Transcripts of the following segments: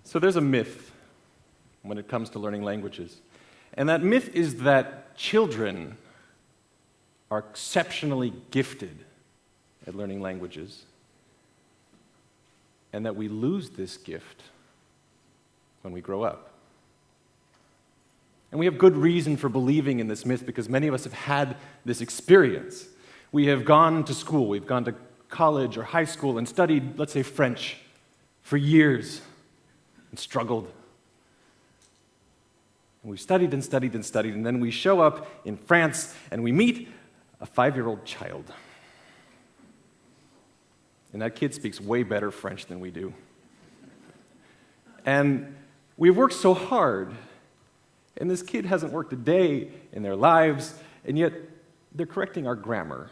So there's a myth when it comes to learning languages. And that myth is that children are exceptionally gifted at learning languages, and that we lose this gift when we grow up. And we have good reason for believing in this myth because many of us have had this experience. We have gone to school, we've gone to college or high school and studied, let's say, French for years and struggled. And we've studied and studied and studied, and then we show up in France and we meet a 5-year-old child. And that kid speaks way better French than we do. And we've worked so hard, and this kid hasn't worked a day in their lives, and yet they're correcting our grammar.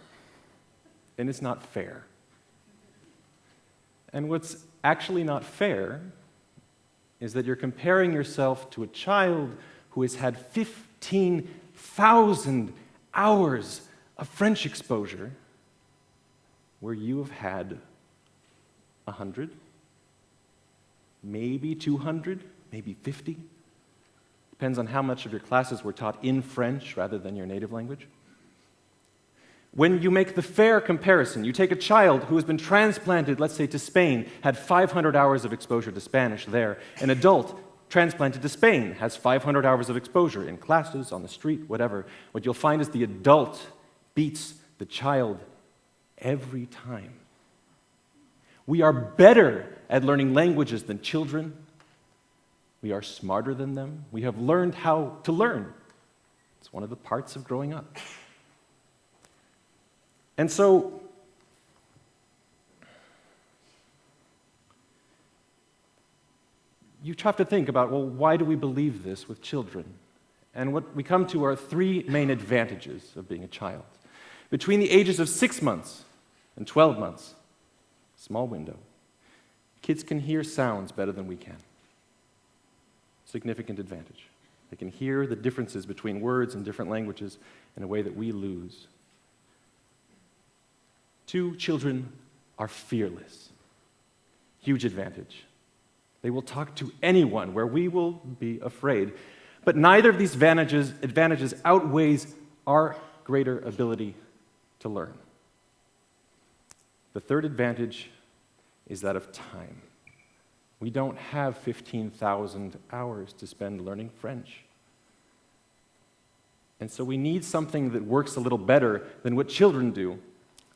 And it's not fair. And what's actually not fair is that you're comparing yourself to a child who has had 15,000 hours of French exposure, where you have had 100, maybe 200, maybe 50. Depends on how much of your classes were taught in French rather than your native language. When you make the fair comparison, you take a child who has been transplanted, let's say, to Spain, had 500 hours of exposure to Spanish there. An adult transplanted to Spain has 500 hours of exposure in classes, on the street, whatever. What you'll find is the adult beats the child every time. We are better at learning languages than children. We are smarter than them. We have learned how to learn. It's one of the parts of growing up. And so, you have to think about, well, why do we believe this with children? And what we come to are 3 main advantages of being a child. Between the ages of 6 months and 12 months, small window, kids can hear sounds better than we can. Significant advantage. They can hear the differences between words in different languages in a way that we lose. 2, children are fearless. Huge advantage. They will talk to anyone where we will be afraid. But neither of these advantages outweighs our greater ability to learn. The third advantage is that of time. We don't have 15,000 hours to spend learning French. And so we need something that works a little better than what children do.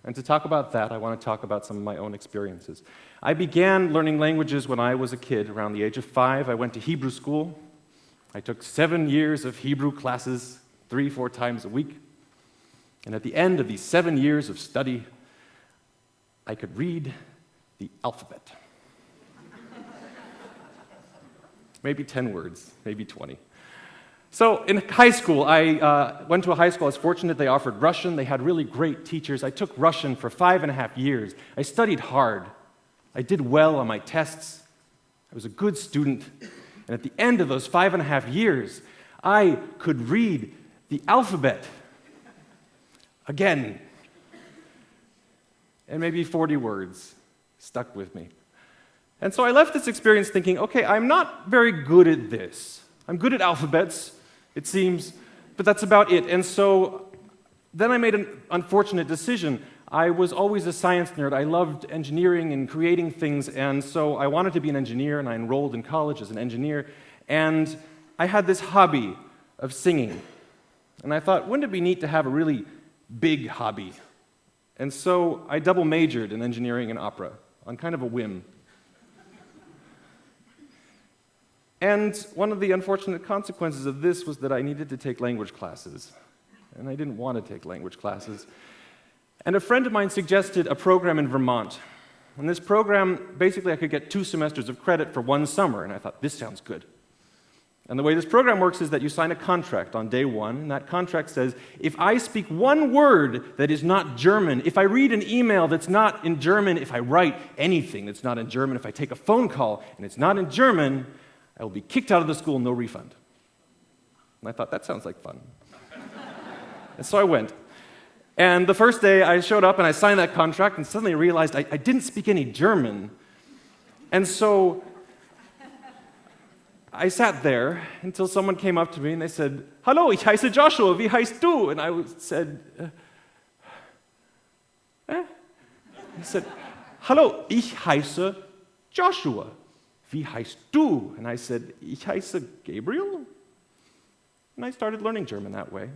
And to talk about that, I want to talk about some of my own experiences. I began learning languages when I was a kid, around the age of 5. I went to Hebrew school. I took 7 years of Hebrew classes, 3-4 times a week. And at the end of these 7 years of study, I could read the alphabet. Maybe 10 words, maybe 20. So in high school, I went to a high school. I was fortunate they offered Russian. They had really great teachers. I took Russian for 5.5 years. I studied hard. I did well on my tests. I was a good student. And at the end of those 5.5 years, I could read the alphabet again. And maybe 40 words stuck with me. And so I left this experience thinking, okay, I'm not very good at this. I'm good at alphabets, it seems, but that's about it. And so then I made an unfortunate decision. I was always a science nerd. I loved engineering and creating things, and so I wanted to be an engineer, and I enrolled in college as an engineer. And I had this hobby of singing. And I thought, wouldn't it be neat to have a really big hobby? And so I double majored in engineering and opera on kind of a whim. And one of the unfortunate consequences of this was that I needed to take language classes. And I didn't want to take language classes. And a friend of mine suggested a program in Vermont. And this program, basically I could get 2 semesters of credit for 1 summer. And I thought, this sounds good. And the way this program works is that you sign a contract on day 1. And that contract says, if I speak 1 word that is not German, if I read an email that's not in German, if I write anything that's not in German, if I take a phone call and it's not in German, I will be kicked out of the school, no refund. And I thought, that sounds like fun. And so I went. And the first day I showed up and I signed that contract and suddenly I realized I didn't speak any German. And so I sat there until someone came up to me and they said, "Hallo, ich heiße Joshua, wie heißt du?" And I said, I said, "Hallo, ich heiße Joshua, wie heißt du?" And I said, "Ich heiße Gabriel." And I started learning German that way.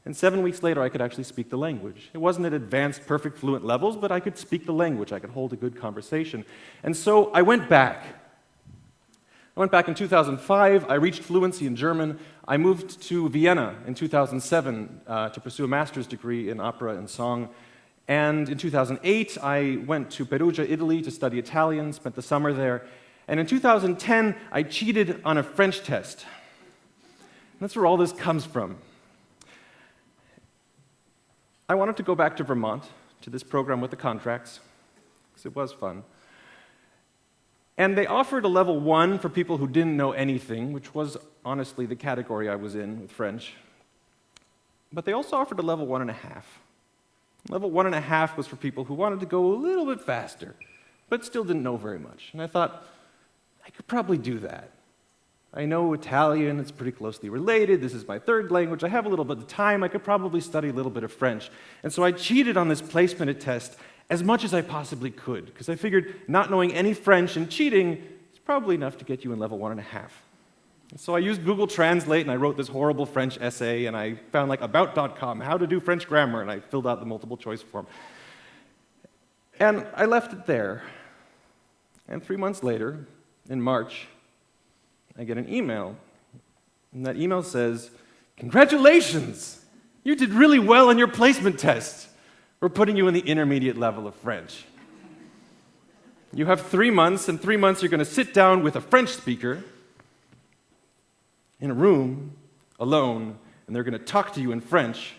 And 7 weeks later, I could actually speak the language. It wasn't at advanced, perfect, fluent levels, but I could speak the language. I could hold a good conversation. And so I went back. I went back in 2005. I reached fluency in German. I moved to Vienna in 2007 to pursue a master's degree in opera and song. And in 2008, I went to Perugia, Italy, to study Italian, spent the summer there. And in 2010, I cheated on a French test. And that's where all this comes from. I wanted to go back to Vermont, to this program with the contracts, because it was fun. And they offered a level 1 for people who didn't know anything, which was honestly the category I was in with French. But they also offered a level 1.5. Level 1.5 was for people who wanted to go a little bit faster, but still didn't know very much. And I thought, I could probably do that. I know Italian, it's pretty closely related, this is my third language, I have a little bit of time, I could probably study a little bit of French. And so I cheated on this placement test as much as I possibly could, because I figured not knowing any French and cheating is probably enough to get you in level 1.5. And so I used Google Translate and I wrote this horrible French essay and I found like about.com, how to do French grammar, and I filled out the multiple choice form. And I left it there. And 3 months later, in March, I get an email, and that email says, "Congratulations! You did really well on your placement test. We're putting you in the intermediate level of French. You have 3 months, and 3 months you're going to sit down with a French speaker in a room, alone, and they're going to talk to you in French,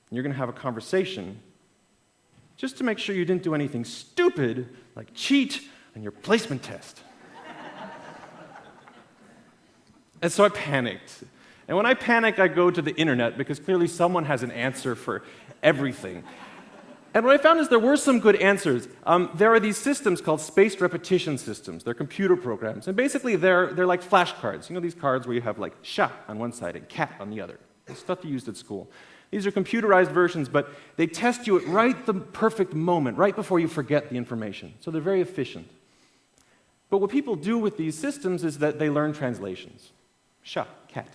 and you're going to have a conversation just to make sure you didn't do anything stupid like cheat on your placement test." And so I panicked. And when I panic, I go to the internet, because clearly someone has an answer for everything. And what I found is there were some good answers. There are these systems called spaced repetition systems. They're computer programs. And basically, they're like flashcards. You know these cards where you have like "chat" on one side and "cat" on the other. The stuff you used at school. These are computerized versions, but they test you at right the perfect moment, right before you forget the information. So they're very efficient. But what people do with these systems is that they learn translations. Sha, cat.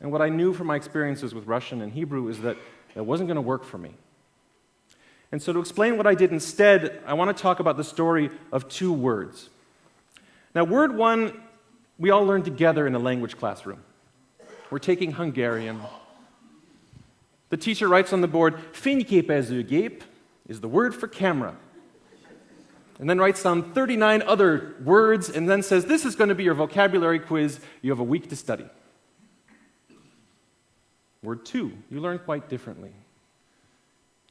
And what I knew from my experiences with Russian and Hebrew is that that wasn't going to work for me. And so to explain what I did instead, I want to talk about the story of 2 words. Now, word 1, we all learned together in a language classroom. We're taking Hungarian. The teacher writes on the board, "Fényképezőgép" is the word for camera. And then writes down 39 other words, and then says, "This is going to be your vocabulary quiz. You have a week to study." Word 2, you learn quite differently.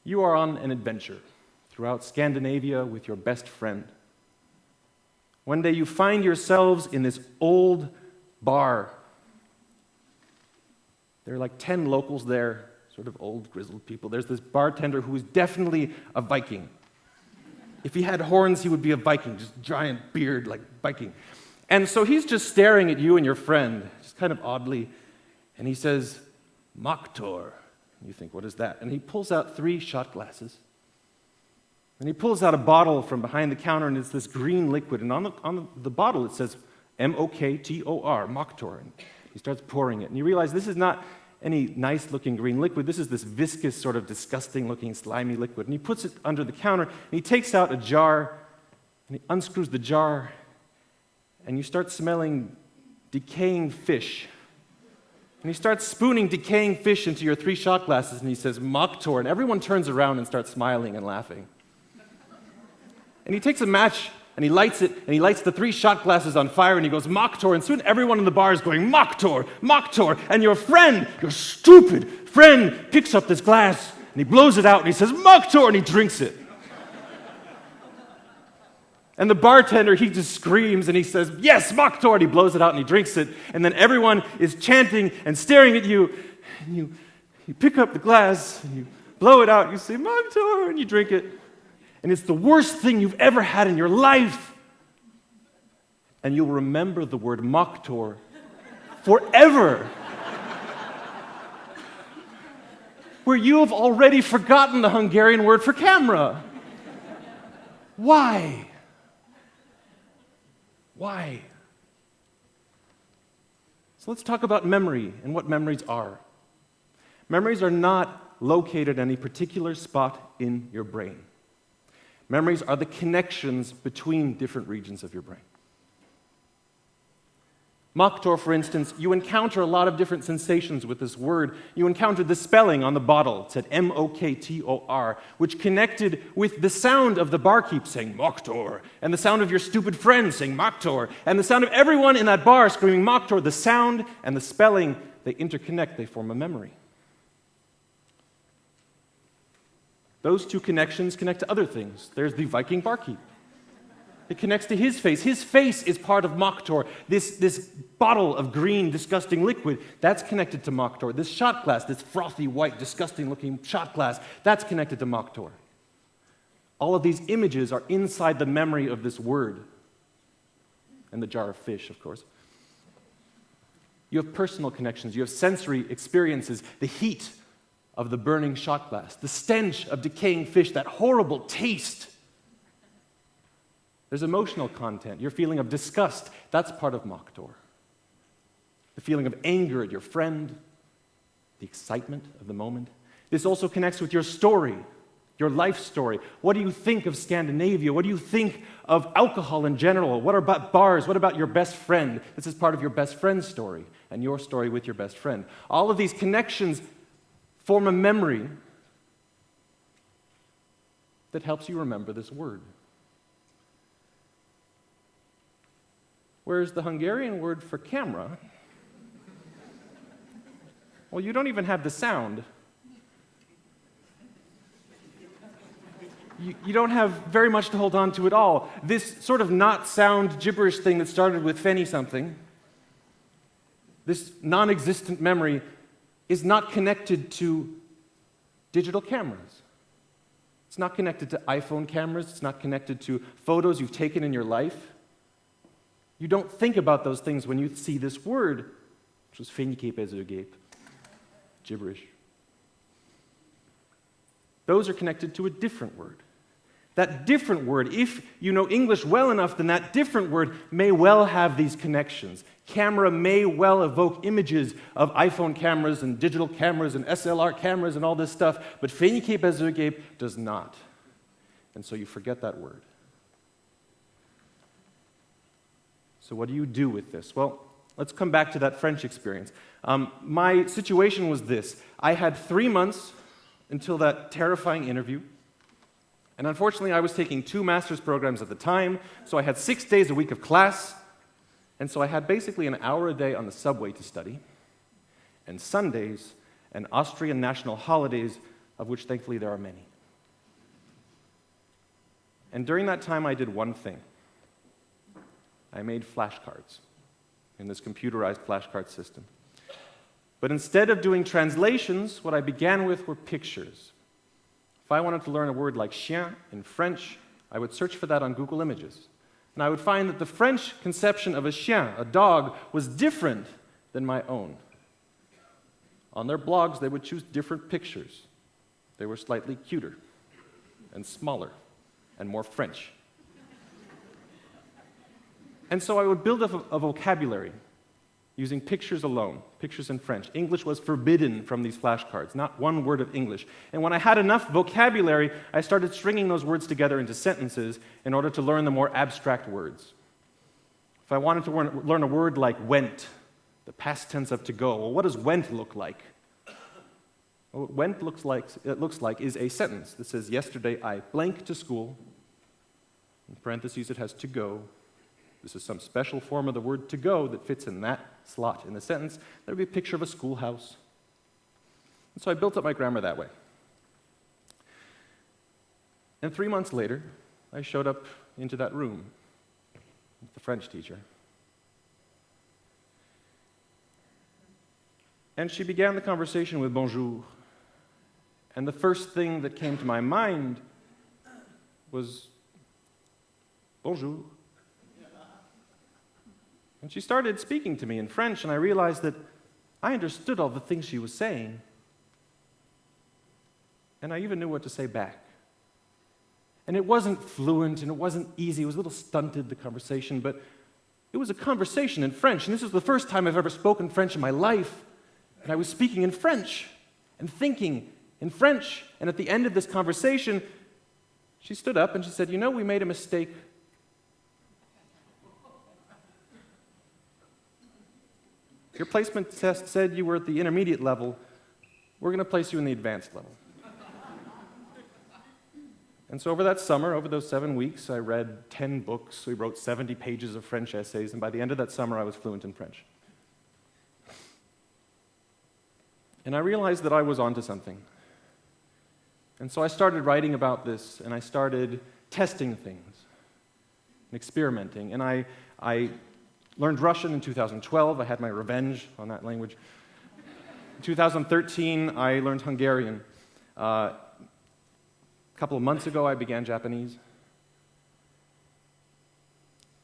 You are on an adventure throughout Scandinavia with your best friend. One day you find yourselves in this old bar. There are like 10 locals there, sort of old, grizzled people. There's this bartender who is definitely a Viking. If he had horns, he would be a Viking, just giant beard like Viking. And so he's just staring at you and your friend, just kind of oddly, and he says, "Maktor." You think, what is that? And he pulls out 3 shot glasses. And he pulls out a bottle from behind the counter, and it's this green liquid. And on the bottle it says M-O-K-T-O-R, Maktor. And he starts pouring it. And you realize this is not any nice-looking green liquid. This is this viscous, sort of disgusting-looking, slimy liquid. And he puts it under the counter, and he takes out a jar, and he unscrews the jar, and you start smelling decaying fish. And he starts spooning decaying fish into your 3 shot glasses, and he says, "Maktor," and everyone turns around and starts smiling and laughing. And he takes a match, and he lights it, and he lights the 3 shot glasses on fire, and he goes, "Maktor," and soon everyone in the bar is going, "Maktor, Maktor," and your friend, your stupid friend, picks up this glass, and he blows it out, and he says, "Maktor," and he drinks it. And the bartender, he just screams, and he says, "Yes, Maktor," and he blows it out, and he drinks it, and then everyone is chanting and staring at you, and you pick up the glass, and you blow it out, and you say, "Maktor," and you drink it. And it's the worst thing you've ever had in your life. and you'll remember the word moktor forever. Where you have already forgotten the Hungarian word for camera. Why? Why? So let's talk about memory and what memories are. Memories are not located in any particular spot in your brain. Memories are the connections between different regions of your brain. Moktor, for instance, you encounter a lot of different sensations with this word. You encountered the spelling on the bottle. It said M-O-K-T-O-R, which connected with the sound of the barkeep saying Moktor, and the sound of your stupid friend saying Moktor, and the sound of everyone in that bar screaming Moktor. The sound and the spelling, they interconnect, they form a memory. Those two connections connect to other things. There's the Viking barkeep. It connects to his face. His face is part of Moktor. This bottle of green, disgusting liquid, that's connected to Moktor. This shot glass, this frothy, white, disgusting-looking shot glass, that's connected to Moktor. All of these images are inside the memory of this word. And the jar of fish, of course. You have personal connections. You have sensory experiences. The heat of the burning shot glass. The stench of decaying fish. That horrible taste. There's emotional content. Your feeling of disgust, that's part of Moktor. The feeling of anger at your friend, the excitement of the moment. This also connects with your story, your life story. What do you think of Scandinavia? What do you think of alcohol in general? What about bars? What about your best friend? This is part of your best friend's story and your story with your best friend. All of these connections form a memory that helps you remember this word. Whereas the Hungarian word for camera, well, you don't even have the sound. You don't have very much to hold on to at all. This sort of not sound gibberish thing that started with Fenny something, this non-existent memory, is not connected to digital cameras. It's not connected to iPhone cameras. It's not connected to photos you've taken in your life. You don't think about those things when you see this word, which was fényképezőgép, gibberish. Those are connected to a different word. That different word, if you know English well enough, then that different word may well have these connections. Camera may well evoke images of iPhone cameras and digital cameras and SLR cameras and all this stuff, but fényképezőgép does not. And so you forget that word. So what do you do with this? Well, let's come back to that French experience. My situation was this. I had 3 months until that terrifying interview. And unfortunately, I was taking 2 master's programs at the time, so I had 6 days a week of class. And so I had basically an hour a day on the subway to study. And Sundays and Austrian national holidays, of which thankfully there are many. And during that time, I did one thing. I made flashcards in this computerized flashcard system. But instead of doing translations, what I began with were pictures. If I wanted to learn a word like chien in French, I would search for that on Google Images. And I would find that the French conception of a chien, a dog, was different than my own. On their blogs, they would choose different pictures. They were slightly cuter and smaller and more French. And so I would build up a vocabulary using pictures alone, pictures in French. English was forbidden from these flashcards, not one word of English. And when I had enough vocabulary, I started stringing those words together into sentences in order to learn the more abstract words. If I wanted to learn a word like went, the past tense of to go, well, what does went look like? Well, what went looks like is a sentence that says, yesterday I blank to school. In parentheses, it has to go. This is some special form of the word to go that fits in that slot in the sentence. There would be a picture of a schoolhouse. And so I built up my grammar that way. And 3 months later, I showed up into that room with the French teacher. And she began the conversation with bonjour. And the first thing that came to my mind was bonjour. And she started speaking to me in French, and I realized that I understood all the things she was saying, and I even knew what to say back. And it wasn't fluent, and it wasn't easy. It was a little stunted, the conversation, but it was a conversation in French, and this was the first time I've ever spoken French in my life, and I was speaking in French and thinking in French, and at the end of this conversation, she stood up and she said, "You know, we made a mistake. Your placement test said you were at the intermediate level. We're going to place you in the advanced level." And so over that summer, over those 7 weeks, I read 10 books. We wrote 70 pages of French essays, and by the end of that summer, I was fluent in French. And I realized that I was onto something. And so I started writing about this, and I started testing things and experimenting. And I learned Russian in 2012. I had my revenge on that language. In 2013, I learned Hungarian. A couple of months ago, I began Japanese.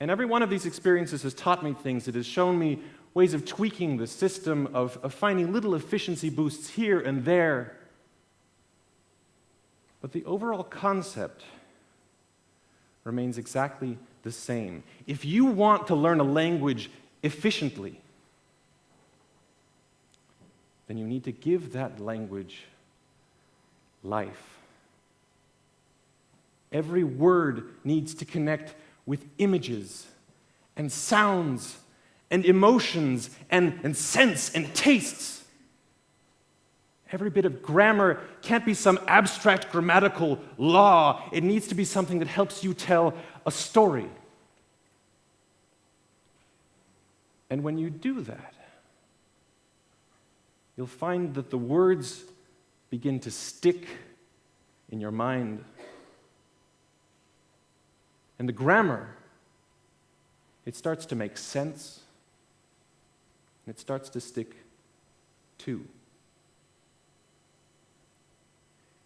And every one of these experiences has taught me things. It has shown me ways of tweaking the system, of finding little efficiency boosts here and there. But the overall concept remains exactly the same. If you want to learn a language efficiently, then you need to give that language life. Every word needs to connect with images and sounds and emotions and sense and tastes. Every bit of grammar can't be some abstract grammatical law. It needs to be something that helps you tell a story. And when you do that, you'll find that the words begin to stick in your mind. And the grammar, it starts to make sense, and it starts to stick too.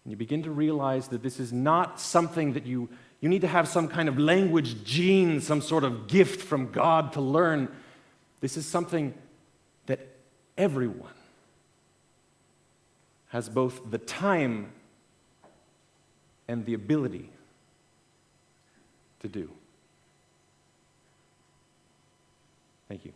And you begin to realize that this is not something that you need to have some kind of language gene, some sort of gift from God to learn. This is something that everyone has both the time and the ability to do. Thank you.